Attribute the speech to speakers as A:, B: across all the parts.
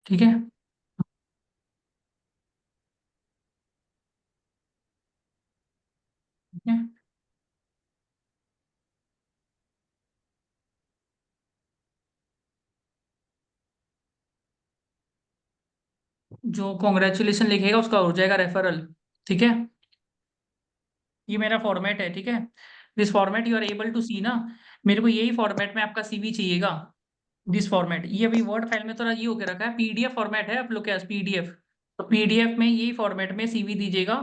A: ठीक है। ठीक है। जो कॉन्ग्रेचुलेशन लिखेगा उसका हो जाएगा रेफरल। ठीक है। ये मेरा फॉर्मेट है। ठीक है। This format you are able to see ना। मेरे को यही फॉर्मेट में आपका सीवी चाहिएगा। दिस फॉर्मेट, ये अभी वर्ड फाइल में थोड़ा ये होके रखा है, पीडीएफ फॉर्मेट है आप लोग के पास, पीडीएफ। तो पीडीएफ में यही फॉर्मेट में सीवी दीजिएगा।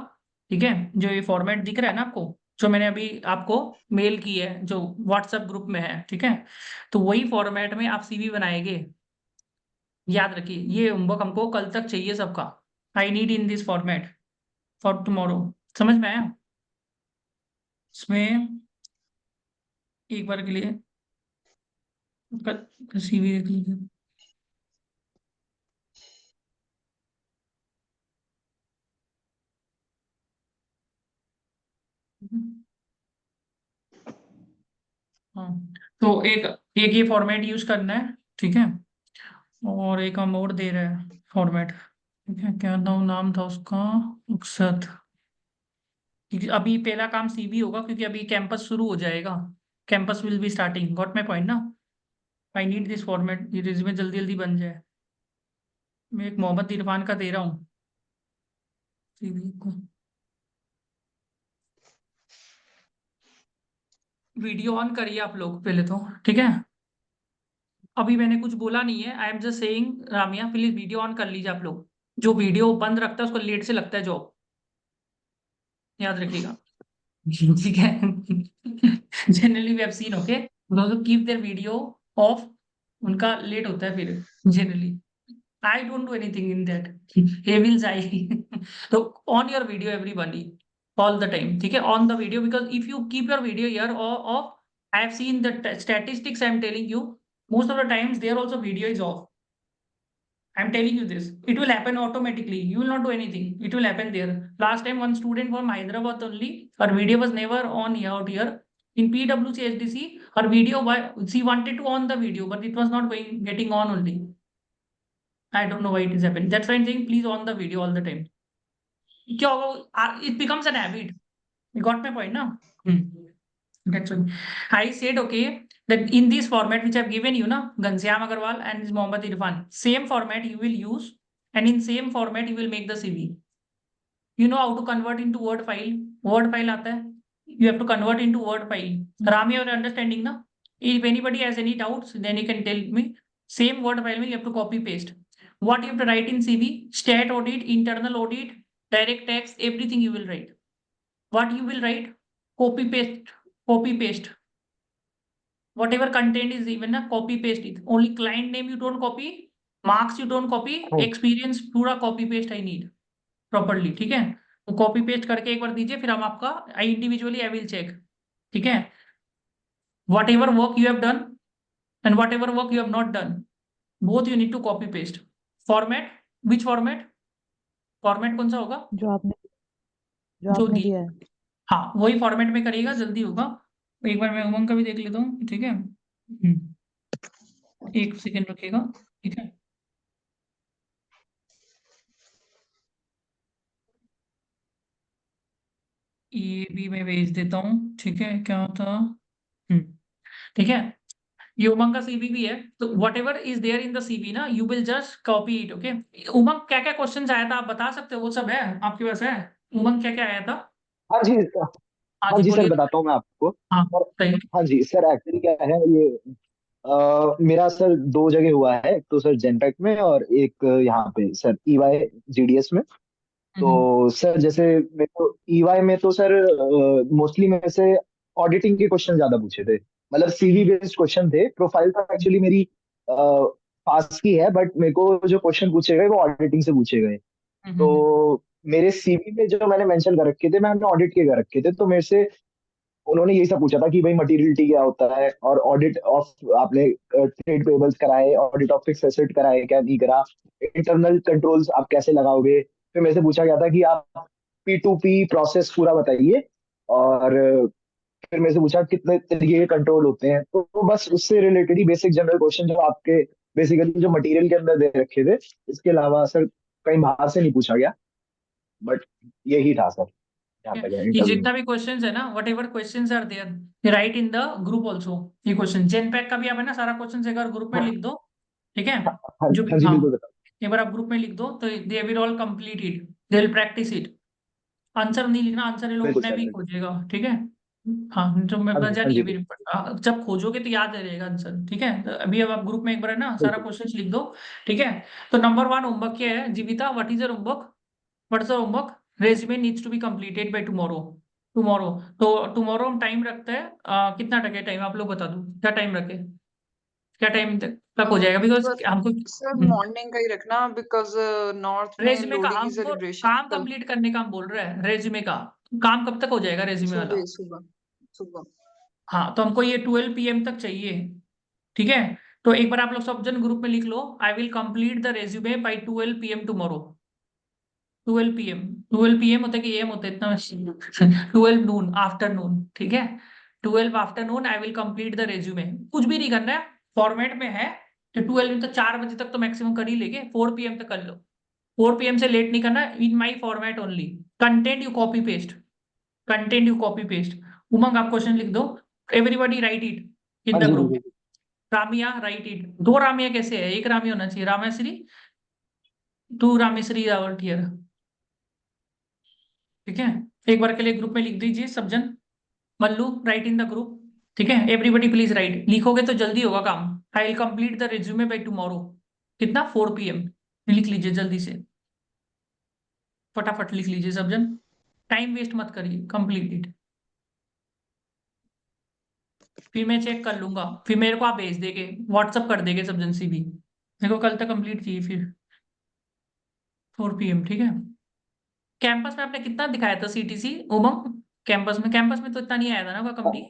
A: ठीक है। जो ये फॉर्मेट दिख रहा है ना आपको, जो मैंने अभी आपको मेल की है, जो व्हाट्सएप ग्रुप में है। ठीक है। तो वही फॉर्मेट में आप सीवी बनाएंगे। याद रखिए, ये होमवर्क हमको कल तक चाहिए सबका। I need in this format for tomorrow. समझ में आया? इसमें एक बार के लिए सीवी देख लीजिए। हाँ। तो एक एक ये फॉर्मेट यूज करना है। ठीक है। और एक हम और दे रहे हैं फॉर्मेट। ठीक है, क्या नाम था उसका? मकसद। क्योंकि अभी पहला काम सीवी होगा, क्योंकि अभी कैंपस शुरू हो जाएगा। Campus will be starting, got my point ना। आई नीड दिस फॉर्मेट, ये रिज्यूमे जल्दी जल्दी बन जाए। मैं एक मोहम्मद इरफान का दे रहा हूँ सीवी को। वीडियो ऑन करिए आप लोग पहले तो। ठीक है। अभी मैंने कुछ बोला नहीं है, I am just saying, Ramiya please video on कर लीजिए आप लोग। जो वीडियो बंद रखता है उसको लेट से लगता है जॉब। याद रखिएगा। ठीक है। Generally we have seen, okay, those keep their video off, उनका लेट होता है फिर generally. I don't do anything in that. he will I. तो on your video everybody, all the time. ठीक है, on the video, because if you keep your video here off, I have seen the statistics, I am telling you, most of the times there also video is off. I'm telling you this. It will happen automatically. You will not do anything. It will happen there. Last time, one student from Hyderabad only, her video was never on here out here. In PwC HDC, her video, she wanted to on the video, but it was not getting on only. I don't know why it is happening. That's why I'm saying please on the video all the time. क्या होगा? It becomes an habit. You got my point now? Hmm. That's why I said okay that in this format which I've given you, na, Ghanshyam Agarwal and Mohammad Irfan, same format you will use, and in same format you will make the CV. You know how to convert into Word file? Word file आता है. You have to convert into Word file. Rami, you're understanding na? If anybody has any doubts, then you can tell me. Same Word file में you have to copy paste. What you have to write in CV? Stat audit, internal audit, direct tax, everything you will write. What you will write? Copy paste. Copy paste. Whatever content is even na, copy paste it. Only client name you don't copy, marks you don't copy, experience पूरा copy paste I need properly. ठीक है। तो copy paste करके एक बार दीजिए, फिर हम आपका I individually I will check. ठीक है। Whatever work you have done and whatever work you have not done, both you need to copy paste. Format, which format? Format कौन सा होगा?
B: जो आपने जो
A: जो
B: आपने
A: दी,
B: दिया है।
A: हाँ वही फॉर्मेट में करिएगा, जल्दी होगा। एक बार मैं उमंग का भी देख लेता हूँ। ठीक है। एक सेकेंड रखिएगा। ठीक है। ये भी मैं भेज देता हूँ। ठीक है, क्या था? ठीक है। ये उमंग का सीवी भी है, तो whatever is there in the CV ना, you will just copy it. Okay. Umang क्या क्या क्वेश्चन आया था आप बता सकते हो? वो सब है आपके पास है? उमंग क्या क्या आया था?
C: हाँ जी।
A: हाँ
C: हाँ
A: जी
C: जी सर,
A: बोलिए।
C: बताता हूँ मैं आपको।
A: हाँ
C: और
A: सही।
C: हाँ जी सर, एक्चुअली क्या है ये, मेरा सर दो जगह हुआ है, एक तो सर जेनपेट में और एक यहाँ पे सर ईवाई जीडीएस में।
A: हम्म,
C: तो सर जैसे मेरे को ईवाई में तो सर मोस्टली मेरे से ऑडिटिंग के क्वेश्चन ज्यादा पूछे थे। मतलब सीवी बेस्ड क्वेश्चन थे। प्रोफाइल तो एक्चुअली मेरी पास की है, बट मेरे को जो क्वेश्चन पूछे गए वो ऑडिटिंग से पूछे गए।
A: हम्म,
C: तो मेरे सीवी में जो मैंने मेंशन कर रखे थे, मैंने ऑडिट के कर रखे थे, तो मेरे से उन्होंने यही सब पूछा था कि भाई मटीरियलिटी क्या होता है, और ऑडिट ऑफ आपने ट्रेड पेबल्स कराए, ऑडिट ऑफ फिक्स एसेट कराए क्या नहीं करा, इंटरनल कंट्रोल्स आप कैसे लगाओगे। फिर मेरे से पूछा गया था कि आप P2P प्रोसेस पूरा बताइए। और फिर मेरे से पूछा कितने तरीके के कंट्रोल होते हैं। तो बस उससे रिलेटेड ही बेसिक जनरल क्वेश्चन जो आपके बेसिकली जो मटेरियल के अंदर दे रखे थे, इसके अलावा सर कहीं बाहर से नहीं पूछा गया, बट यही था सर यहाँ तक है
A: ये
C: इंटरव्यू में।
A: जितना भी क्वेश्चंस है ना, whatever questions are there, right in the group also. ये क्वेश्चन जेन पैक का भी आप है ना, सारा क्वेश्चन एक बार ग्रुप में लिख दो, ठीक है?
C: हाँ
A: जो भी,
C: हाँ जी
A: हाँ,
C: बिल्कुल बताओ।
A: एक बार आप ग्रुप में लिख दो तो they will all complete it, they will practice it. Answer नहीं लिखना, आंसर ये लोग
C: बिल्कुल
A: अपने
C: सर
A: भी
C: बिल्कुल।
A: खोजेगा, ठीक है? हाँ, तो मैं बता
C: हाँ
A: ये
C: जी
A: भी
C: बिल्कुल
A: जब खोजोगे तो याद रहेगा आंसर, ठीक है? तो अभी अब आप ग्रुप में एक बार है ना सारा
C: बिल्कुल।
A: क्वेश्चन लिख दो, ठीक है? तो नंबर वन होमवर्क क्या है, Jeevita, what is your homework? What's your homework? Resume needs to be completed by tomorrow. Tomorrow, तो टुमारो हम टाइम रखते हैं, कितना रखे टाइम, आप लोग बता दो क्या टाइम रखे, क्या टाइम तक हो जाएगा, बिकॉज
B: सर
A: हमको
B: सर मॉर्निंग का ही रखना, बिकॉज नॉर्थ में
A: रेज्यूमे का
B: लोहड़ी की
A: हमको
B: सेलिब्रेशन
A: काम
B: कल।
A: कंप्लीट करने का हम बोल रहे हैं, रेज्यूमे का काम कब तक हो जाएगा रेज्यूमे वाला?
B: सुबह सुबह सुबह।
A: हाँ, तो हमको ये 12 PM तक चाहिए, ठीक है? तो एक बार आप लोग सब जन ग्रुप में लिख लो, I will complete the resume by 12 PM tomorrow. 12 PM, 12 PM होता है कि AM होता है इतना? 12 नून, आफ्टरनून, ठीक है? 12 afternoon I will complete the resume. कुछ भी नहीं करना है, फॉर्मेट में है तो 12 तो 4 बजे तक तो मैक्सिमम कर ही लेंगे, 4 PM तक कर लो। 4 PM से लेट नहीं करना, in my format only. Content you copy paste, content you copy paste. Umang आप क्वेश्चन लिख दो, एवरीबॉडी राइट इट इन
C: हाँ
A: द
C: जी
A: ग्रुप।
C: बिल्कुल।
A: रामिया राइट इट, दो रामिया कैसे है, एक रामिया होना चाहिए, Rameshwari, to Rameshwari hour here, ठीक है? एक बार के लिए ग्रुप में लिख दीजिए सब जन। Mallu right in the group, ठीक है? एवरीबॉडी प्लीज राइट, लिखोगे तो जल्दी होगा काम। आई will complete the resume by tomorrow, कितना, 4 PM। लिख लीजिए जल्दी से, फटाफट लिख लीजिए सब जन, टाइम वेस्ट मत करिए, कंप्लीट इट। फिर मैं चेक कर लूंगा, फिर मेरे को आप भेज देंगे, व्हाट्सअप कर देंगे सब जन सीवी, मेरे को कल तक कंप्लीट चाहिए फिर। 4 PM, ठीक है? कैंपस में आपने कितना दिखाया था CTC उमंग? कैंपस में तो इतना नहीं आया था ना वो कंपनी।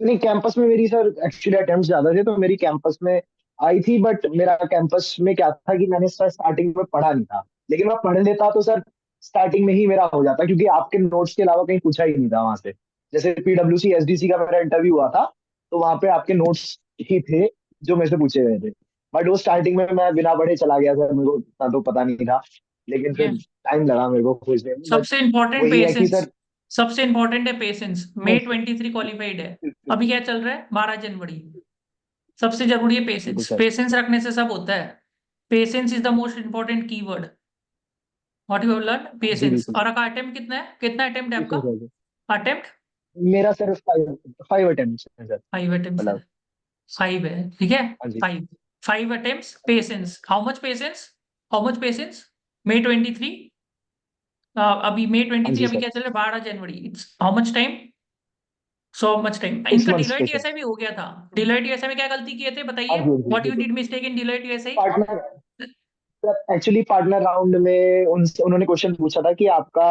C: नहीं कैंपस में मेरी सर एक्चुअली अटेम्प्ट ज्यादा थे, तो मेरी कैंपस में आई थी, बट मेरा कैंपस में क्या था कि मैंने सर स्टार्टिंग में पढ़ा नहीं था, लेकिन मैं पढ़ लेता तो सर स्टार्टिंग में ही मेरा हो जाता, क्योंकि आपके नोट्स के अलावा कहीं पूछा ही नहीं था वहां से। जैसे PwC SDC का मेरा इंटरव्यू हुआ था, तो वहां पे आपके नोट्स ही थे जो मेरे से पूछे गए थे, बट वो स्टार्टिंग में मैं बिना पढ़े चला गया सर, मेरे को इतना तो पता नहीं था, लेकिन
A: ठीक है,
C: फिर टाइम लगा मेरे को खोजने में, बट
A: सबसे इम्पोर्टेंट
C: वही है कि
A: पेशेंस,
C: सर
A: सबसे इम्पोर्टेंट है पेशेंस।
C: नहीं
A: May 23 क्वालिफाइड है,
C: बिल्कुल
A: अभी क्या चल रहा है, 12 जनवरी। सबसे जरूरी है
C: बिल्कुल
A: पेशेंस,
C: सर।
A: पेशेंस रखने से सब होता है। Patience is the most important keyword, what you have learn,
C: जी
A: पेशेंस।
C: बिल्कुल
A: और
C: सर।
A: आपका अटेम्प्ट कितना है, कितना अटेम्प्ट है
C: बिल्कुल
A: आपका?
C: सर।
A: अटेम्प्ट
C: मेरा सर फाइव फाइव अटेम्प्ट है सर।
A: 5 अटेम्प्ट है,
C: मतलब
A: 5 है, ठीक है?
C: हाँ जी।
A: 5 attempt, patience, how much patience, how much patience? May 23, अभी May
C: हाँ
A: 23,
C: जी
A: अभी
C: सर।
A: क्या चल रहा है, 12 जनवरी, it's how much time? So much time.
C: 6
A: इनका
C: मंथ्स पे
A: डिलॉयट
C: सर।
A: ऐसा भी हो गया था, डिलॉयट ऐसा में क्या गलती किए थे
C: हाँ
A: बताइए,
C: जी हाँ जी
A: व्हाट यू
C: बिल्कुल।
A: डिड मिस्टेक इन डिलॉयट ऐसे?
C: पार्टनर एक्चुअली पार्टनर राउंड में उन्होंने क्वेश्चन पूछा था कि आपका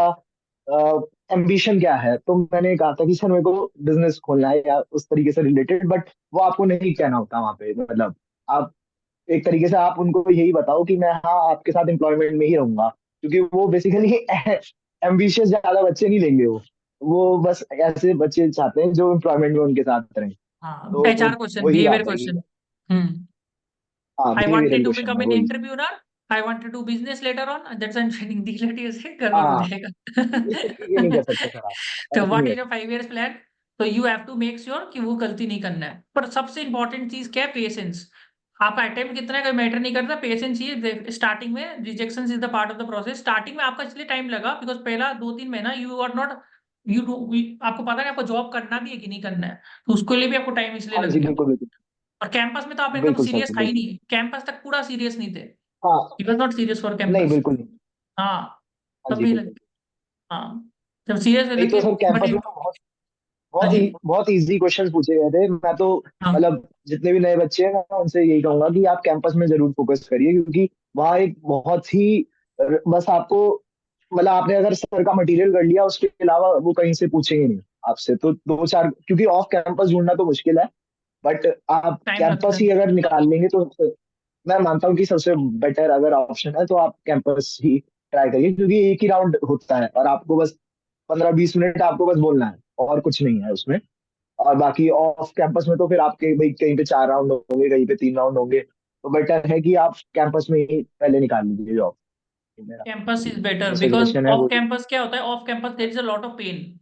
C: एम्बिशन क्या है, तो मैंने कहा था कि सर मेरे को बिजनेस खोलना है या उस तरीके से रिलेटेड, बट वो आपको नहीं कहना होता वहाँ पे, मतलब आप एक तरीके से आप उनको यही बताओ कि मैं हाँ आपके साथ एम्प्लॉयमेंट में ही रहूंगा, क्योंकि वो बेसिकली एम्बिशियस ज्यादा बच्चे नहीं लेंगे, वो बस ऐसे बच्चे चाहते हैं जो एम्प्लॉयमेंट में उनके साथ रहें।
A: हाँ,
C: तो
A: HR क्वेश्चन,
C: वही
A: बिहेवियर
C: बात है कि
A: क्वेश्चन। हम्म,
C: हाँ
A: I wanted
C: behavioural
A: to
C: question
A: become
C: है
A: एन
C: वही।
A: Entrepreneur, I want to do business later on, that's I am training, Deloitte ऐसे कर लो, हो
C: हाँ इस
A: जाएगा।
C: तरीके नहीं कर सकते सर आप,
A: तो
C: ऐसे
A: व्हाट
C: नहीं
A: इज
C: कर
A: योर
C: सकते।
A: 5 years प्लान? तो you have to make sure कि वो गलती नहीं करना है, पर सबसे इंपॉर्टेंट चीज क्या है, पेशेंस। आपका अटेम्प्ट कितना है कोई मैटर नहीं करता, पेशेंस चाहिए। स्टार्टिंग में rejection is the part of the process, starting में आपका इसलिए टाइम लगा बिकॉज पहला 2-3 महीना यू आर नॉट, यू, आपको पता नहीं आपको जॉब करना भी है कि नहीं करना है, तो उसके लिए भी आपको टाइम इसलिए
C: हाँ
A: लग
C: जी
A: गया।
C: बिल्कुल बिल्कुल।
A: और कैंपस में तो आप एकदम
C: बिल्कुल सर
A: सीरियस था ही
C: बिल्कुल।
A: नहीं, कैंपस तक पूरा सीरियस नहीं थे,
C: हाँ
A: he was not serious for
C: नहीं
A: कैंपस।
C: बिल्कुल नहीं।
A: हाँ,
C: हाँ
A: तब
C: जी
A: भी
C: बिल्कुल।
A: लग, हाँ, जब सीरियस
C: नहीं
A: लग
C: तो
A: के,
C: सर
A: बट
C: कैंपस में तो
A: हाँ जी,
C: बहुत इजी क्वेश्चंस पूछे गए थे, मैं तो
A: हाँ,
C: मतलब जितने भी नए बच्चे हैं मैं उनसे यही कहूंगा कि आप कैंपस में जरूर फोकस करिए, क्योंकि वहाँ एक बहुत ही बस आपको मतलब आपने अगर सर का मटेरियल कर लिया, उसके अलावा वो कहीं से पूछेंगे नहीं आपसे, तो दो चार, क्योंकि ऑफ कैंपस ढूंढना तो मुश्किल है, बट आप
A: टाइम लगता
C: कैंपस
A: है।
C: ही अगर निकाल लेंगे तो मैं मानता हूँ कि सबसे बेटर अगर ऑप्शन है तो आप कैंपस ही ट्राई करिए, क्योंकि एक ही राउंड होता है और आपको बस 15-20 मिनट आपको बस बोलना है और कुछ नहीं है उसमें। और बाकी ऑफ कैंपस में तो फिर आपके भाई कहीं पे 4 राउंड होंगे, कहीं पे 3 राउंड होंगे, तो बेटर है कि आप कैंपस में ही पहले निकाल लीजिए जॉब। मेरा
A: कैंपस इज बेटर
C: जो
A: बिकॉज
C: सजेशन है
A: ऑफ
C: वो
A: कैंपस क्या होता है, off campus there is a lot of pain.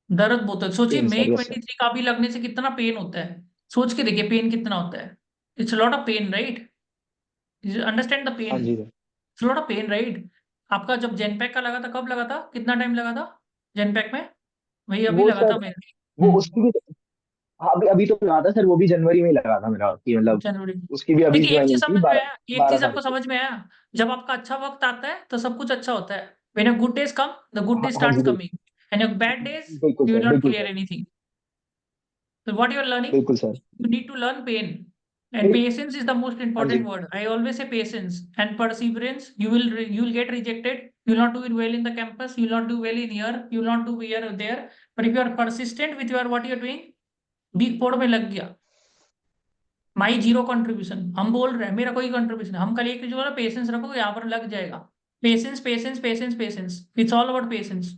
A: दर्द बहुत है, सोचिए
C: पेन
A: मई
C: सर, यस सर।
A: 23 का भी लगने से कितना पेन होता है। सोच के देखिए पेन कितना होता है। It's lot of pain right. Understand the
C: हाँ
A: पेन।
C: जी sir.
A: It's lot of pain right. आपका जब जेनपैक का लगा था, कब लगा था, कितना टाइम लगा था जेनपैक में? वही अभी
C: वो
A: लगा था
C: सर,
A: मेरे भी।
C: वो उसकी भी, हाँ अभी अभी तो लगा था सर, वो भी जनवरी में ही लगा था मेरा, कि मतलब
A: जनवरी।
C: उसकी भी अभी
A: देखिए एक चीज
C: ज्वाइनिंग थी
A: समझ में आया, एक
C: बारह
A: चीज आपको
C: तारीख को।
A: समझ में आया। जब आपका अच्छा वक्त आता है तो सब कुछ अच्छा होता है। When your good days come, the good
C: हाँ
A: डेज
C: हाँ जी
A: starts coming, and your bad days
C: बिल्कुल
A: यू
C: सर,
A: विल नॉट
C: बिल्कुल
A: clear
C: sir.
A: Anything. So what you are learning,
C: बिल्कुल sir.
A: you need to learn pain. And
C: मेरी,
A: patience is the most
C: हाँ
A: important
C: जी
A: word. I always say patience and perseverance. You will get rejected. You will not do it well in the campus. You will not do well in here. You will not do here or there. But if you are persistent with your what you are doing, big फोड़ में लग गया। माई zero contribution, हम बोल रहे हैं मेरा कोई कंट्रीब्यूशन, हम कल एक चीज बोला पेशेंस रखो यहाँ पर लग जाएगा। Patience patience patience patience, it's all about patience.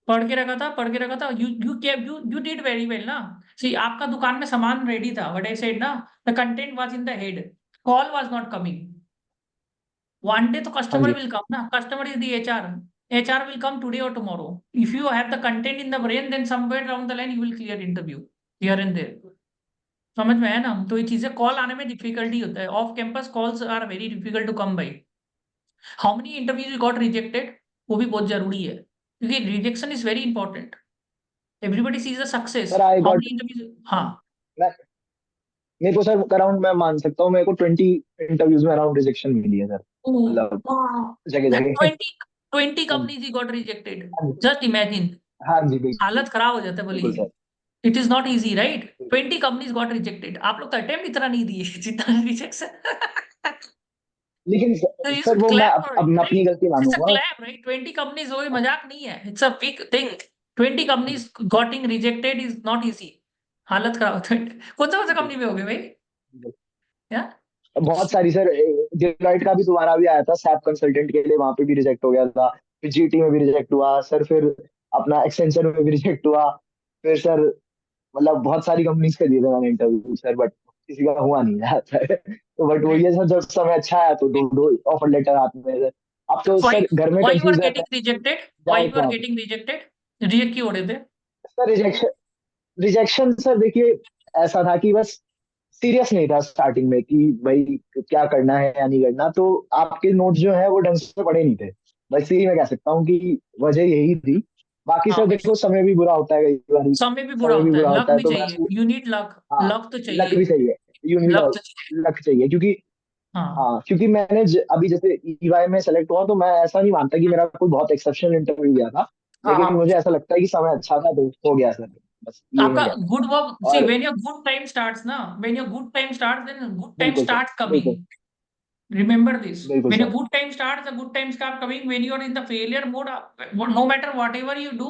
A: पढ़ के रखा था, पढ़ के रखा था, यू डिड वेरी वेल ना। सी आपका दुकान में सामान रेडी था, व्हाट आई सेड ना, the content was in the head, call was not coming. One day तो
C: हाँ
A: कस्टमर
C: जी।
A: विल कम ना, customer is the HR. HR will come today और tomorrow. If you have the content in the brain, then somewhere down the line you will clear interview here and there. समझ में है ना? तो ये चीजें call आने में डिफिकल्टी होता है, off campus calls are very difficult to come by. How many interviews got rejected, वो भी बहुत जरूरी है, क्योंकि rejection is very important. Everybody sees the success,
C: sir I
A: how
C: got,
A: many interviews. हाँ।
C: मेरे को सर अराउंड, मैं मान सकता हूँ मेरे को 20 इंटरव्यूज में अराउंड रिजेक्शन मिली है सर, मतलब जगह जगह।
A: 20
C: हाँ
A: कंपनीज ही गॉट रिजेक्टेड।
C: हाँ
A: जस्ट इमेजिन।
C: हाँ जी बिल्कुल।
A: हालत खराब हो जाता है
C: बिल्कुल
A: बोलिए।
C: Sir.
A: It is not easy right. 20 companies got rejected, आप लोग तो अटेम्प्ट इतना नहीं दिए जितना रिजेक्शन।
C: लेकिन
A: So you
C: सर
A: should
C: वो मैं
A: clap for it,
C: अब मैं
A: right?
C: अपनी गलती
A: It's a
C: मानूंगा।
A: clap, right? 20 companies हो, मजाक नहीं है। It's a big thing. 20 companies getting rejected is not easy. हालत खराब है। कौन सा कंपनी में हो गए भाई? क्या?
C: बहुत सारी सर, डेलॉइट का भी दोबारा भी आया था सैप कंसल्टेंट के लिए, वहां पे भी रिजेक्ट हो गया था, फिर जीटी में भी रिजेक्ट हुआ सर, फिर अपना एक्सेंचर में भी रिजेक्ट हुआ, फिर सर मतलब बहुत सारी कंपनीज का दिए थे मैंने इंटरव्यू सर, बट किसी का हुआ नहीं यार सर। तो बट वो
A: Great.
C: ये सर, जब समय अच्छा आया तो दो दो ऑफर लेटर आते हैं सर। अब तो
A: Why
C: सर घर में
A: why you are
C: कंफ्यूज रहता
A: getting
C: है,
A: rejected? Why
C: जाए
A: you are
C: कहाँ पे।
A: getting rejected? Reject क्यों हो रहे थे?
C: सर रिजेक्शन, रिजेक्शन सर देखिए, ऐसा था कि बस सीरियस नहीं था स्टार्टिंग में कि भाई क्या करना है या नहीं करना, तो आपके नोट्स जो है वो ढंग से पढ़े नहीं थे, बस यही मैं कह सकता हूँ कि वजह यही थी। बाकी
A: हाँ,
C: सर देखो, समय भी बुरा होता है कई बार,
A: समय भी बुरा
C: समय भी
A: होता है,
C: बुरा
A: लक
C: होता है,
A: भी
C: तो मैं
A: चाहिए, यू नीड लक।
C: हाँ
A: लक तो
C: लक
A: चाहिए।
C: भी चाहिए, यू नीड
A: लक तो चाहिए।
C: लक चाहिए, क्योंकि
A: हाँ।
C: हाँ क्योंकि मैंने अभी जैसे ईवाई में सेलेक्ट हुआ, तो मैं ऐसा नहीं मानता कि मेरा कोई बहुत एक्सेप्शनल इंटरव्यू गया था,
A: हाँ
C: लेकिन
A: हाँ।
C: मुझे ऐसा लगता है कि समय अच्छा था तो हो गया सर, बस ये
A: आपका
C: मैं कहता हूँ।
A: गुड वर्क, सी
C: और
A: when your good time starts ना, when your good time starts, then good time
C: बिल्कुल सर,
A: स्टार्ट्स
C: बिल्कुल
A: कमिंग। Remember this.
C: बिल्कुल
A: When your
C: sir.
A: good time starts, the good times start coming. When you are in the failure mode, no matter whatever you do,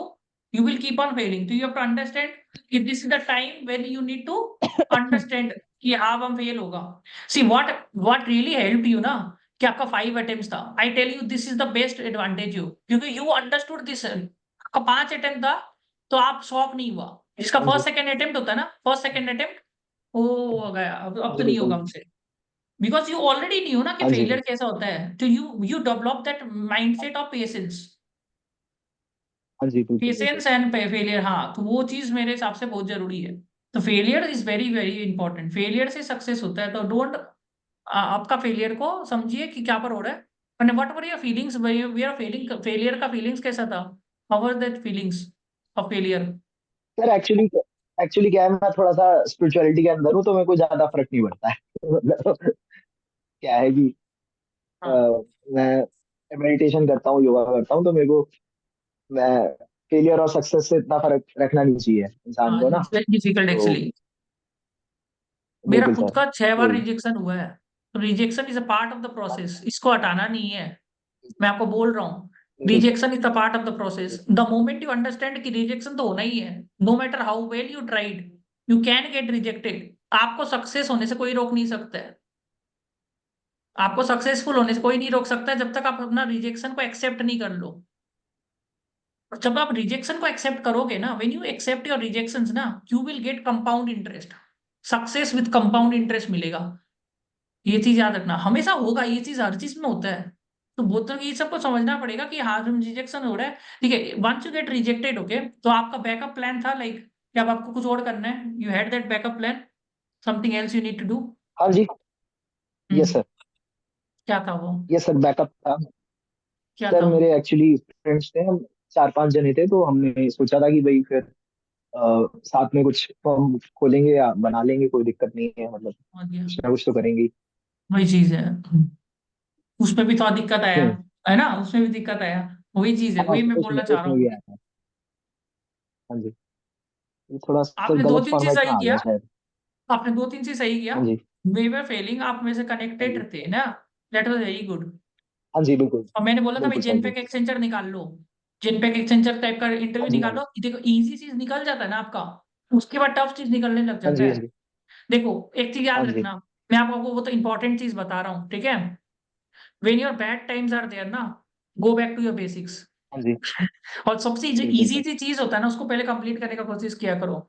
A: you will keep on failing. So you have to understand if this is the time when you need to understand कि हाँ अब हम fail होगा। See what really helped you ना, कि आपका 5 attempts था। I tell you this is the best advantage you, क्योंकि you understood this। आपका 5 attempt था तो आप शॉक नहीं हुआ। जिसका
C: हाँ जी।
A: फर्स्ट सेकंड अटेम्प्ट होता है ना, फर्स्ट सेकंड अटेम्प्ट, वो गया, अब तो
C: जी
A: नहीं होगा
C: बिल्कुल।
A: हमसे। बिकॉज यू ऑलरेडी न्यू ना कि
C: हाँ जी
A: फेलियर कैसा होता है, तो you develop that mindset of patience.
C: हाँ जी बिल्कुल बिल्कुल।
A: पेशेंस एंड फेलियर, हाँ, तो वो चीज मेरे हिसाब से बहुत जरूरी है। तो failure is very very important, failure से सक्सेस होता है, तो डोंट आपका फेलियर को समझिए कि क्या पर हो रहा है। And what were your feelings, we are failing, failure का फीलिंग्स कैसा था? How were that feelings of failure?
C: Sir actually, actually क्या है, मैं थोड़ा सा स्पिरिचुअलिटी के अंदर हूँ, तो मेरे को ज्यादा फर्क नहीं पड़ता है। मतलब क्या है कि अ,
A: हाँ
C: मैं मेडिटेशन करता हूँ, योगा करता हूँ, तो मेरे को, मैं फेलियर और सक्सेस से इतना फर्क रखना नहीं चाहिए इंसान
A: हाँ,
C: को ना।
A: इट्स वेरी डिफिकल्ट
C: तो
A: एक्चुअली। मेरा
C: बिल्कुल
A: खुद
C: सर,
A: का 6 बार
C: वही।
A: रिजेक्शन हुआ है। तो rejection is a part of the process, इसको हटाना नहीं है। मैं आपको बोल रहा हूँ,
C: बिल्कुल sir.
A: Rejection is the part of the process. The moment you understand कि रिजेक्शन तो होना ही है, no matter how well you tried, you can get rejected. आपको सक्सेस होने से कोई रोक नहीं सकता है। आपको सक्सेसफुल होने से कोई नहीं रोक सकता है, जब तक आप अपना रिजेक्शन को एक्सेप्ट नहीं कर लो। और जब आप रिजेक्शन को एक्सेप्ट करोगे ना, when you accept your rejections ना, you will get compound interest, success with compound interest मिलेगा। ये चीज याद रखना, हमेशा होगा, ये चीज हर चीज में होता है। तो बहुत ये सबको समझना पड़ेगा कि हाँ जब रिजेक्शन हो रहा है, ठीक है, once you get rejected, okay, तो आपका बैकअप प्लान था लाइक कि अब आपको कुछ और करना है, you had that backup plan, something else you need to do.
C: हाँ जी, यस सर।
A: क्या था वो?
C: यस सर, बैकअप था।
A: क्या
C: सर
A: था?
C: मेरे एक्चुअली फ्रेंड्स थे, हम 4-5 जने थे, तो हमने सोचा था कि भाई फिर साथ में कुछ फर्म खोलेंगे या बना लेंगे, कोई दिक्कत नहीं है, मतलब
A: समझ गया।
C: कुछ ना कुछ तो करेंगे ही।
A: वही चीज है। उसमें भी थोड़ा दिक्कत आया,
C: हम्म।
A: है ना, उसमें भी दिक्कत आया। वही चीज है,
C: हाँ,
A: वही मैं
C: उसमें
A: बोलना चाह रहा
C: उसमें भी
A: हूँ।
C: आया था। हाँ जी। ये थोड़ा सा
A: आपने दो
C: गलत
A: तीन चीज
C: फॉर्मेट में
A: सही
C: आ
A: किया,
C: गया शायद।
A: आपने दो तीन चीज सही किया।
C: हाँ जी।
A: वे वर फेलिंग, आप में से
C: हाँ
A: कनेक्टेड
C: जी।
A: थे ना, दैट वाज वेरी गुड।
C: हाँ जी, बिल्कुल।
A: और मैंने बोला था भाई
C: बिल्कुल सर जी।
A: जेनपेक एक्सचेंजर निकाल लो, जेनपेक एक्सचेंजर टाइप का
C: हाँ
A: इंटरव्यू
C: जी। हाँ
A: निकालो,
C: जी।
A: देखो इजी चीज निकल जाता है ना आपका, उसके बाद टफ चीज निकलने लग
C: हाँ
A: जाता
C: जी। हाँ
A: है।
C: जी।
A: देखो एक चीज
C: हाँ
A: याद
C: जी।
A: रखना, मैं आपको वो तो इंपॉर्टेंट चीज बता रहा हूँ, ठीक है, when your bad times are there ना, go back to your basics.
C: हाँ जी।
A: और सबसे जो
C: बिल्कुल
A: इजी
C: सर।
A: सी चीज होता है ना, उसको पहले कंप्लीट करने का कोशिश किया करो।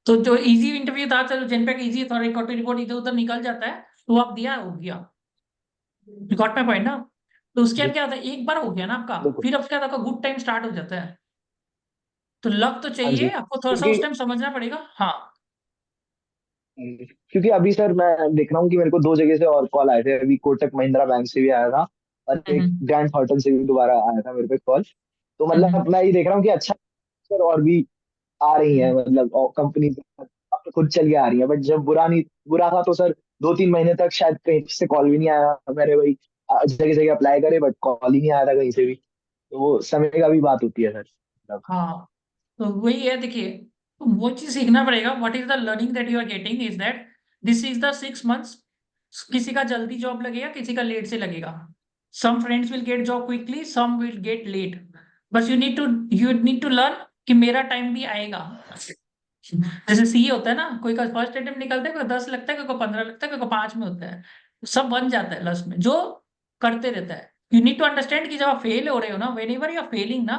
A: तो जो इजी इंटरव्यू था, चलो जिनपैक इजी था, रिकॉर्ड रिपोर्ट इधर उधर निकल जाता है, तो आप दिया हो गया, रिकॉर्ड में पॉइंट ना। तो उसके बाद
C: जी।
A: क्या होता है, एक बार हो गया ना आपका,
C: बिल्कुल।
A: फिर अब क्या होता है, गुड टाइम स्टार्ट हो जाता है। तो लक तो
C: हाँ
A: चाहिए
C: जी,
A: आपको, थोड़ा सा
C: क्योंकि
A: उस टाइम समझना पड़ेगा, हाँ।
C: क्योंकि अभी सर मैं देख रहा हूँ कि मेरे को 2 जगह से और कॉल आए थे। अभी कोटक महिंद्रा बैंक से भी आया था, और एक
A: हम्म
C: ग्रैंड थॉर्टन से भी दोबारा आया था मेरे पे कॉल। तो
A: हम्म
C: मतलब मैं ये देख रहा हूँ कि अच्छा सर, और भी आ रही है,
A: हम्म,
C: मतलब कंपनी अब तो खुद चल के आ रही है। बट जब बुरा था तो सर 2-3 महीने तक शायद कहीं से कॉल भी नहीं आया मेरे भाई। जगह जगह अप्लाई करे, बट कॉल ही नहीं आया था कहीं से भी। तो वो समय का भी बात होती है सर, मतलब।
A: हाँ। तो वही है, देखिए, तो वो चीज सीखना पड़ेगा। What is the learning that you are getting is that this is the 6 months. किसी का जल्दी जॉब लगेगा, किसी का लेट से लगेगा। Some friends will get job quickly, some will get late. बस यू नीड टू लर्न कि मेरा टाइम भी आएगा। जैसे सीए होता है ना, कोई का फर्स्ट अटेम्प्ट निकलता है, कोई 10 लगता है, कोई को 15 लगता है, कोई को 5 में होता है। सब बन जाता है लास्ट में, जो करते रहता है। यू नीड टू अंडरस्टैंड कि जब आप फेल हो रहे हो ना, whenever you are failing ना,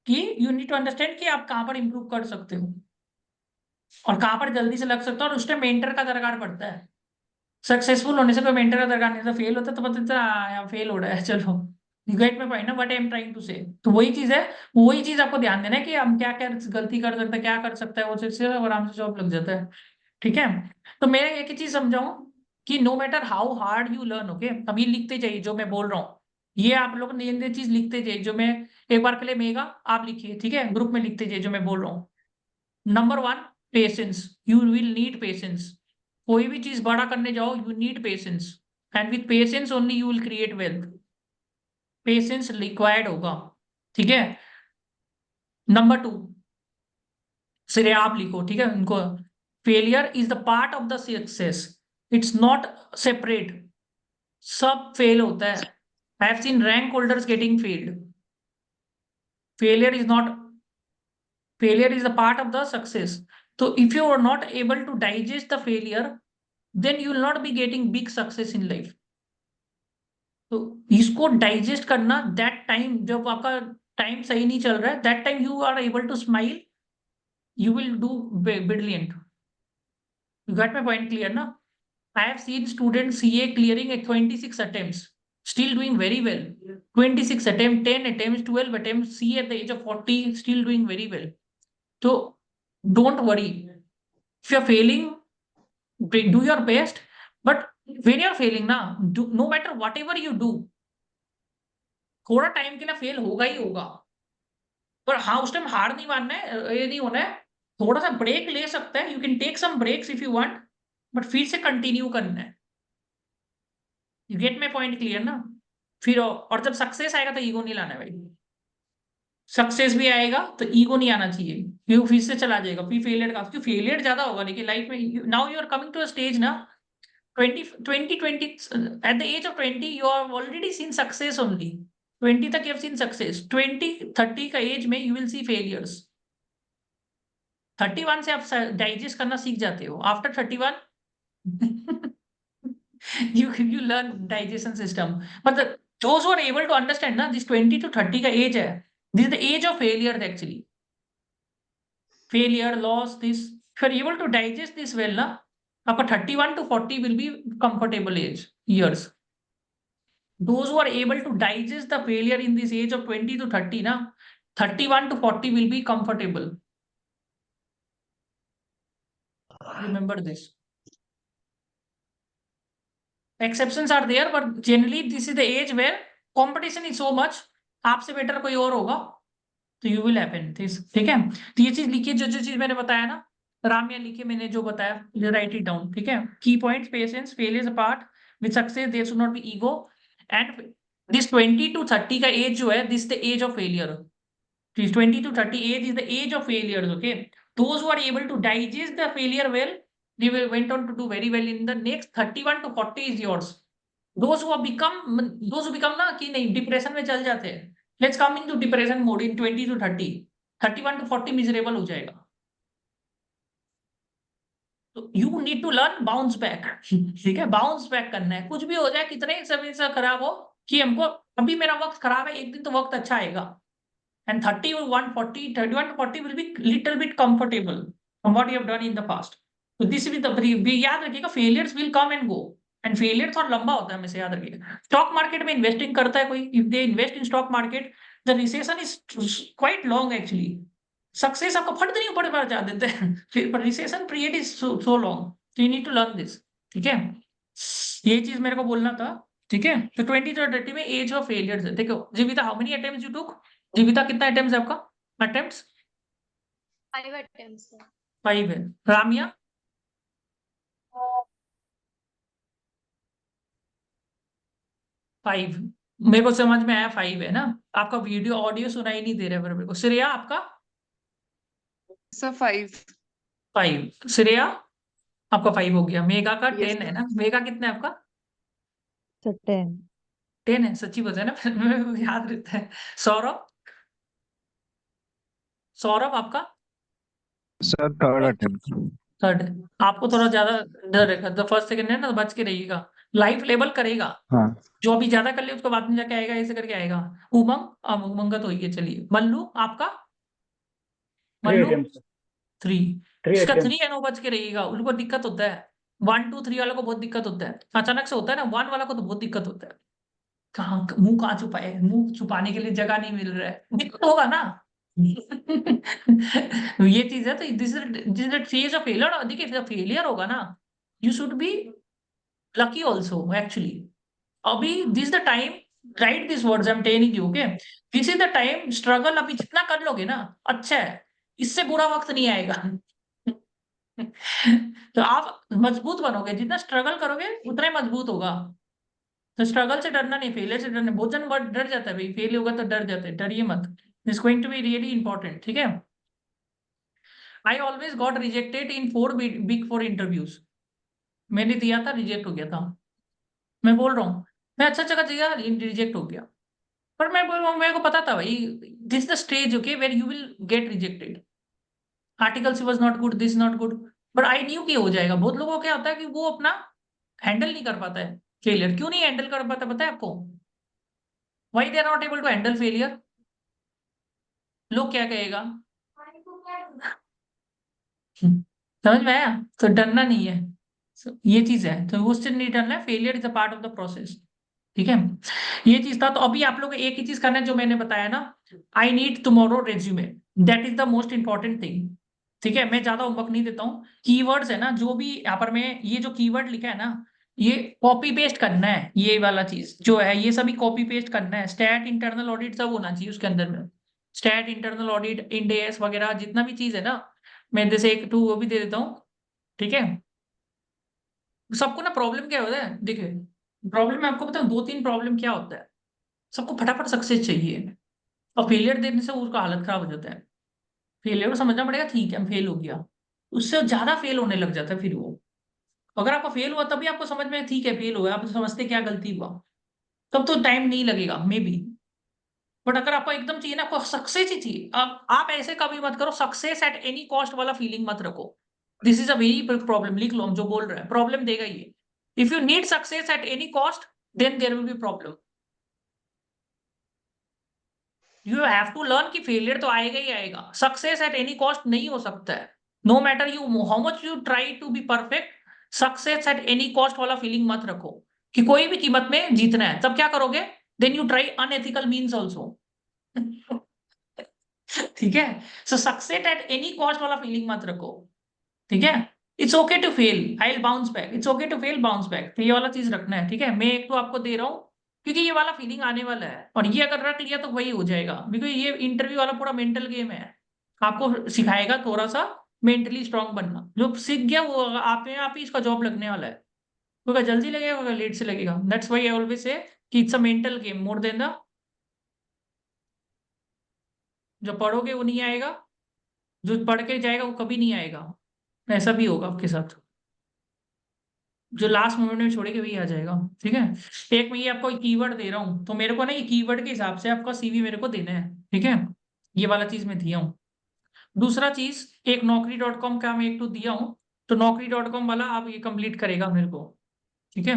A: कि यू नीड टू अंडरस्टैंड कि आप कहाँ पर इंप्रूव कर सकते हो और कहाँ पर जल्दी से लग सकते हो, और उस टाइम मेंटर का दरकार पड़ता है। सक्सेसफुल होने से कोई मेंटर का दरकार नहीं था, फेल होता तो पता चलता फेल हो रहा है, चलो। यू गेट माय पॉइंट ना, what I am trying to say. तो वही चीज है, वही चीज आपको ध्यान देना है कि हम क्या क्या गलती कर सकते हैं, क्या कर सकता है, वो चीज से आराम से जॉब लग जाता है। ठीक है। तो मैं एक ही चीज समझाऊं कि no matter how hard you learn, okay, अब ये लिखते जाइए जो मैं बोल रहा हूँ, ये आप लोग ने ये चीज लिखते जाइए जो मैं एक बार के लिए मेगा आप लिखिए, ठीक है, ग्रुप में लिखते जाइए जो मैं बोल रहा हूँ। Number one, patience, you will need patience. कोई भी चीज बड़ा करने जाओ, you need patience, and with patience only you will create wealth. Patience required होगा, ठीक है। नंबर टू, सिरे आप लिखो, ठीक है उनको, failure is the part of the success, it's not separate. सब फेल होता है। आई have scene rank holders getting failed. Failure is not, failure is a part of the success. So if you are not able to digest the failure, then you will not be getting big success in life. तो इसको digest करना, that time जब आपका time सही नहीं चल रहा है, that time you are able to smile, you will do brilliant. You got my point clear ना? I have seen students CA clearing at 26 attempts, still doing very well. 26 attempts, 10 attempts, 12 attempts, CA at the age of 40, still doing very well. So don't worry. If you're failing, do your best. But when you're failing ना, no matter whatever you do, थोड़ा time के लिए fail होगा ही होगा। पर हाँ, उस time हार नहीं मानना है, ये नहीं होना है। थोड़ा सा ब्रेक ले सकता है, you can take some breaks if you want, but फिर से कंटिन्यू करना है। You get my point clear ना? फिर और जब सक्सेस आएगा तो ईगो नहीं लाना है भाई। सक्सेस भी आएगा तो ईगो नहीं आना चाहिए, फिर से चला जाएगा, फिर फेलियर का, क्योंकि फेलियर ज्यादा होगा लेकिन लाइफ में। Now you are coming to a stage ना, 20 at the age of 20 you have already seen success only। 20 तक you have seen success, 20-30 का एज में you will see failures। 31 से आप डाइजेस्ट करना सीख जाते हो, after 31 you learn digestion system। but those who are able to understand ना, this 20 to 30 का एज है, This is the age of failure actually. Failure, loss, this. If you are able to digest this well, ना, आपका 31 to 40 will be comfortable years. Those who are able to digest the failure in this age of 20 to 30, na, 31 to 40 will be comfortable. Remember this. Exceptions are there, but generally this is the age where competition is so much. आपसे better कोई और होगा तो you will happen this. ठीक है, तो ये चीज लिखिए, जो जो चीज मैंने बताया ना, रामिया लिखिए, मैंने जो बताया राइट इट डाउन. ठीक है, key points, patience, failures apart with success, there should not be ego. And this 20 to 30 का एज जो है, this the age of failure. 20 to 30 age is the age of failures. Okay, those who are able to digest the failure well, they will went on to do very well in the next 31 to 40 is yours. Those who become ना कि नहीं depression में चल जाते हैं, let's come into depression mode in 20 to 30, 31 to 40 miserable हो जाएगा. तो you need to learn bounce back. ठीक है, बाउंस बैक करना है, कुछ भी हो जाए, कितने समय से खराब हो, कि हमको अभी मेरा वक्त खराब है, एक दिन तो वक्त अच्छा आएगा. And 31 to 40 will be little bit comfortable from what you have done in the past. So this will be याद रखिएगा, failures will come and go. And failure थोड़ा लंबा होता है, हमेशा याद रखिएगा. स्टॉक मार्केट में इन्वेस्टिंग करता है कोई, if they invest in stock market, the recession is quite long actually. Success आपको फट नहीं ऊपर पर जा देते हैं, पर recession period is so long. So you need to learn this. ठीक है, ये चीज मेरे को बोलना था. ठीक है, तो 20 to 30 में एज ऑफ फेलियर्स है. देखो जीविता, how many attempts you took? जीविता कितना अटेम्प्ट्स है आपका? Attempts
D: 5 attempts, sir.
A: 5 है. रामिया? 5. मेरे को समझ में आया 5 है ना. आपका वीडियो ऑडियो सुनाई नहीं दे रहा है मेरे को. श्रेया आपका?
B: Sir, 5.
A: 5. श्रेया आपका 5 हो गया. मेगा का
B: Yes,
A: 10 है
B: sir.
A: ना. मेगा कितना है आपका?
E: So 10.
A: 10 है. सच्ची बताया ना, मेरे को याद रहता है. सौरभ? सौरभ आपका?
F: Sir third attempt.
A: थर्ड. आपको थोड़ा ज्यादा डर है, तो फर्स्ट सेकंड है ना, तो बच के रहिएगा. लाइफ लेवल करेगा,
F: हाँ
A: जो अभी ज्यादा कर ले उसको बाद में जाके आएगा, ऐसे करके आएगा. उमंग, अब उमंग का तो ही है. चलिए, मल्लू आपका?
C: 3
A: मल्लू
C: attempts.
A: 3.
C: 3
A: इसका
C: attempts.
A: 3 है, नो बच के रहिएगा. उनको दिक्कत होता है. 1 2 3 वालों को बहुत दिक्कत होता है, अचानक से होता है ना. 1 वाला को तो बहुत दिक्कत होता है. कहाँ मुंह कहाँ छुपाए, मुंह छुपाने के लिए जगह नहीं मिल रहा है, दिक्कत होगा ना. ये चीज है. तो this is phase of failure. देखिए, जब फेलियर होगा ना, you should be lucky also actually. अभी this the time, right this words I am telling you. Okay, this is the time. Struggle अभी जितना कर लोगे ना, अच्छा है, इससे बुरा वक्त नहीं आएगा. तो आप मजबूत बनोगे, जितना स्ट्रगल करोगे उतना ही मजबूत होगा. तो स्ट्रगल से डरना नहीं, फेलियर से डरना. बहुत जन डर जाता है भाई, फेल होगा तो डर जाते हैं. डरिए मत, is going to be really important. ठीक है, I always got rejected in 4 big 4 interviews. मैंने दिया था, रिजेक्ट हो गया था. मैं बोल रहा हूँ, मैं अच्छा जगह दिया, रिजेक्ट हो गया. पर मैं बोल रहा हूँ, मेरे को पता था भाई, this the stage okay where you will get rejected. Articles was not good, this not good, but I knew कि हो जाएगा. बहुत लोगों को क्या होता है कि वो अपना हैंडल नहीं कर पाता है फेलियर. क्यों नहीं हैंडल कर पाता पता है आपको? Why they are not able to handle failure? लोग क्या कहेगा, समझ में आया? तो डरना नहीं है. ये चीज है, तो उससे नहीं डरना है. Failure is a part of the process. ठीक है, ये चीज था. तो अभी आप लोग एक ही चीज करना है जो मैंने बताया ना, I need tomorrow resume. That is the most important thing. ठीक है, मैं ज्यादा होमवर्क नहीं देता हूँ. कीवर्ड्स है ना, जो भी यहाँ पर मैं ये जो कीवर्ड लिखा है ना, ये कॉपी पेस्ट करना है. ये वाला चीज जो है, ये सभी कॉपी पेस्ट करना है. स्टैट, इंटरनल ऑडिट सब होना चाहिए उसके अंदर में. Stat, internal audit, Ind AS वगैरह जितना भी चीज है ना, मैं जैसे 1 2 वो भी दे देता हूँ. ठीक है, सबको ना प्रॉब्लम क्या होता है, देखिए प्रॉब्लम मैं आपको बताऊं, 2 3 प्रॉब्लम क्या होता है. सबको फटाफट सक्सेस चाहिए, और फेलियर देने से उसका हालत खराब हो जाता है. फेलियर को समझना पड़ेगा, ठीक है हम फेल हो गया, उससे ज्यादा फेल होने लग जाता है फिर वो. अगर आपका फेल हुआ तभी आपको समझ में ठीक है फेल हुआ, आप समझते क्या गलती हुआ, तब तो टाइम नहीं लगेगा मे बी. बट अगर आपको एकदम चाहिए ना, आपको सक्सेस ही चाहिए, आप ऐसे कभी मत करो, सक्सेस एट एनी कॉस्ट वाला फीलिंग मत रखो. This is a very big problem. लिख लो, हम जो बोल रहे हैं प्रॉब्लम देगा ये. If you need success at any cost, then there will be problem. You have to learn कि फेलियर तो आएगा ही आएगा, सक्सेस एट एनी कॉस्ट नहीं हो सकता है। No matter you how much you try to be perfect, success at any cost वाला feeling मत रखो कि कोई भी कीमत में जीतना है। तब क्या करोगे? Then you try unethical means also. ठीक है, so success at any cost वाला फीलिंग मत रखो। ठीक है, it's okay to fail, I will bounce back, it's okay to fail, bounce back, तो ये वाला चीज रखना है। ठीक है, मैं एक तो आपको दे रहा हूँ क्योंकि ये वाला फीलिंग आने वाला है, और ये अगर रख लिया तो वही हो जाएगा, बिकॉज ये इंटरव्यू वाला पूरा मेंटल गेम है। आपको सिखाएगा थोड़ा सा मेंटली स्ट्रांग बनना, जो सीख गया वो आप में आप ही इसका जॉब लगने वाला है। क्योंकि जल्दी लगेगा, लेट से लगेगा, that's why I always say कि it's a mental game more than the, जो पढ़ोगे वो नहीं आएगा, जो पढ़ के जाएगा वो कभी नहीं आएगा। ऐसा भी होगा आपके साथ, जो लास्ट मोमेंट में छोड़ेगा वही आ जाएगा। ठीक है, एक मैं ये आपको कीवर्ड दे रहा हूँ, तो मेरे को ना ये कीवर्ड के हिसाब से आपका सीवी मेरे को देना है। ठीक है, ये वाला चीज मैं दिया हूँ। दूसरा चीज, एक naukri.com का मैं एक तो दिया हूँ, तो naukri.com वाला आप ये कंप्लीट करेगा मेरे को। ठीक है,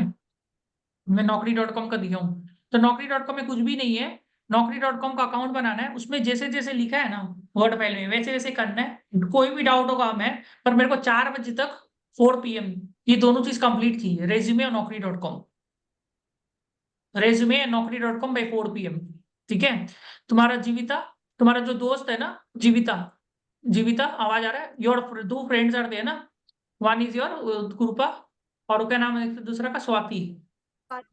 A: मैं naukri.com का दिया हूँ, तो naukri.com में कुछ भी नहीं है। naukri.com का अकाउंट बनाना है, उसमें जैसे जैसे लिखा है ना वर्ड फाइल में वैसे वैसे करना है। कोई भी डाउट होगा मैं, पर मेरे को 4 बजे तक 4 PM ये दोनों चीज कंप्लीट चाहिए, रेज्यूमे और naukri.com, resume and naukri.com bye 4 PM। ठीक है, तुम्हारा जीविता, तुम्हारा जो दोस्त है ना जीविता, जीविता आवाज आ रहा है? योर 2 फ्रेंड्स आर देयर ना, वन इज योर कृपा, और क्या नाम है दूसरा का? स्वाति।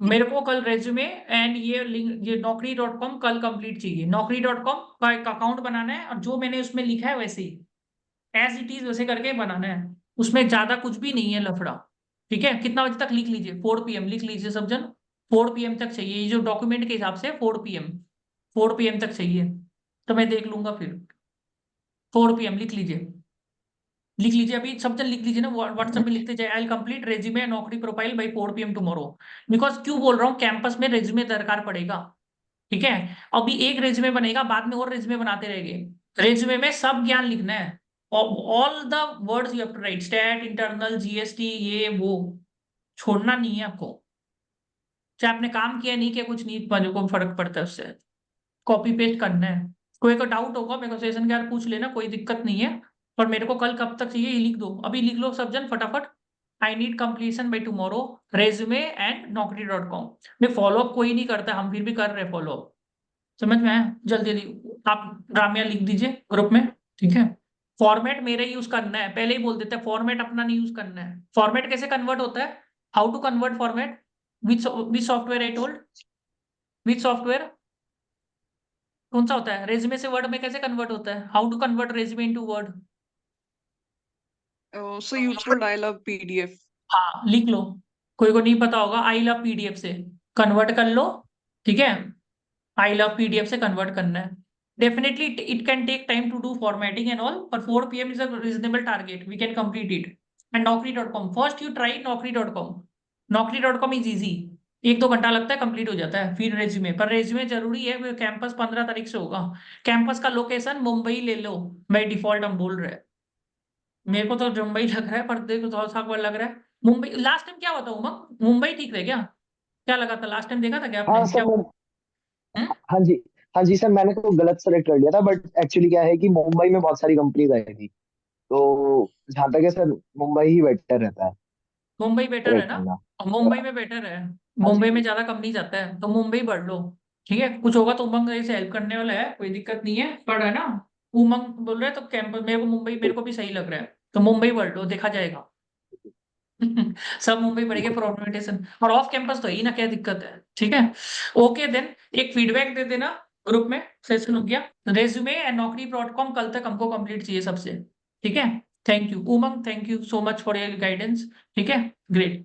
A: मेरे को कल रेज्यूमे एंड ये लिंक, ये naukri.com कल कंप्लीट चाहिए। naukri.com का एक अकाउंट बनाना है, और जो मैंने उसमें लिखा है वैसे ही एज इट इज वैसे करके बनाना है, उसमें ज्यादा कुछ भी नहीं है लफड़ा। ठीक है, कितना बजे तक लिख लीजिए? 4 PM लिख लीजिए सब जन, 4 PM तक चाहिए, ये जो डॉक्यूमेंट के हिसाब से 4 PM, 4 PM तक चाहिए, तो मैं देख लूंगा फिर। 4 PM लिख लीजिए, लिख लीजिए अभी सब जन लिख लीजिए ना, व्हाट्सएप में लिखते जाए, I will complete resume Naukri profile by 4 PM tomorrow. Because क्यों बोल रहा हूँ, कैंपस में रेज्यूमे दरकार पड़ेगा। ठीक है, अभी एक रेज्यूमे बनेगा, बाद में और रेज्यूमे बनाते रहेंगे। रेज्यूमे में सब ज्ञान लिखना है, all the words you have to write, stat, internal, GST, ये वो छोड़ना नहीं है आपको। चाहे आपने काम किया नहीं किया कुछ नहीं, पर को फर्क पड़ता है उससे, कॉपी पेस्ट करना है। कोई का डाउट होगा मेरे को सेशन के यार पूछ लेना, कोई दिक्कत नहीं है, पर मेरे को कल कब तक चाहिए ये लिख दो, अभी लिख लो सब जन फटाफट। I need completion by tomorrow, resume and naukri.com। मैं फॉलोअप कोई नहीं करता, हम फिर भी कर रहे फॉलोअप। समझ में आया? जल्दी जल्दी आप रामिया लिख दीजिए ग्रुप में। ठीक है, फॉर्मेट मेरा यूज करना है, पहले ही बोल देते हैं, फॉर्मेट अपना नहीं यूज करना है। फॉर्मेट कैसे कन्वर्ट होता है, how to convert format, which software I told, which software, कौन सा होता है? रेज्यूमे से वर्ड में कैसे कन्वर्ट होता है, how to convert resume into word?
B: So you told I love PDF.
A: हाँ लिख लो, कोई को नहीं पता होगा, आई लव पीडीएफ से कन्वर्ट कर लो। ठीक है, आई लव पीडीएफ से कन्वर्ट करना है। Definitely it can take time to do formatting and all, पर 4 PM is a reasonable target, we can complete it. And naukri.com, first you try naukri.com, naukri.com is easy, 1-2 घंटा लगता है, complete हो जाता है। फिर रेज्यूमे, पर रेज्यूमे जरूरी है, कैंपस 15 तारीख से होगा। कैंपस का लोकेशन मुंबई ले लो, बाई डिफॉल्ट हम बोल रहे हैं। मेरे को तो मुंबई लग रहा है, पर देखो थोड़ा सा लग रहा है मुंबई। लास्ट टाइम क्या हुआ था उमंग, मुंबई ठीक रहे क्या? क्या लगा था लास्ट टाइम, देखा था क्या
C: हाँ
A: आपने
C: सर
A: क्या? हम्म?
C: हाँ जी, हाँ जी सर, मैंने तो गलत सेलेक्ट कर लिया था, बट एक्चुअली क्या है कि मुंबई में बहुत सारी कंपनीज आई थी, तो जहाँ तक है सर मुंबई ही बेटर रहता है
A: मुंबई बेटर है
C: सेलेक्ट
A: ना?
C: करना।
A: और मुंबई में बेटर है,
C: हाँ जी।
A: मुंबई में ज्यादा कंपनी जाता है, तो मुंबई बढ़ लो। ठीक है, कुछ होगा तो उमंग से हेल्प करने वाला है, कोई दिक्कत नहीं है, पढ़ है ना। उमंग बोल रहे हैं तो कैंपस, मेरे को मुंबई मेरे को भी सही लग रहा है, तो मुंबई बढ़ लो, देखा जाएगा। सब मुंबई पढ़ेंगे फॉर्मेटेशन, और ऑफ कैंपस तो ही ना, क्या दिक्कत है? ठीक है, ओके देन, एक फीडबैक दे देना ग्रुप में, सेशन हो गया। रेज्यूमे एंड naukri.com कल तक हमको कंप्लीट चाहिए सबसे। ठीक है, thank you Umang, thank you so much for your guidance. ठीक है, ग्रेट।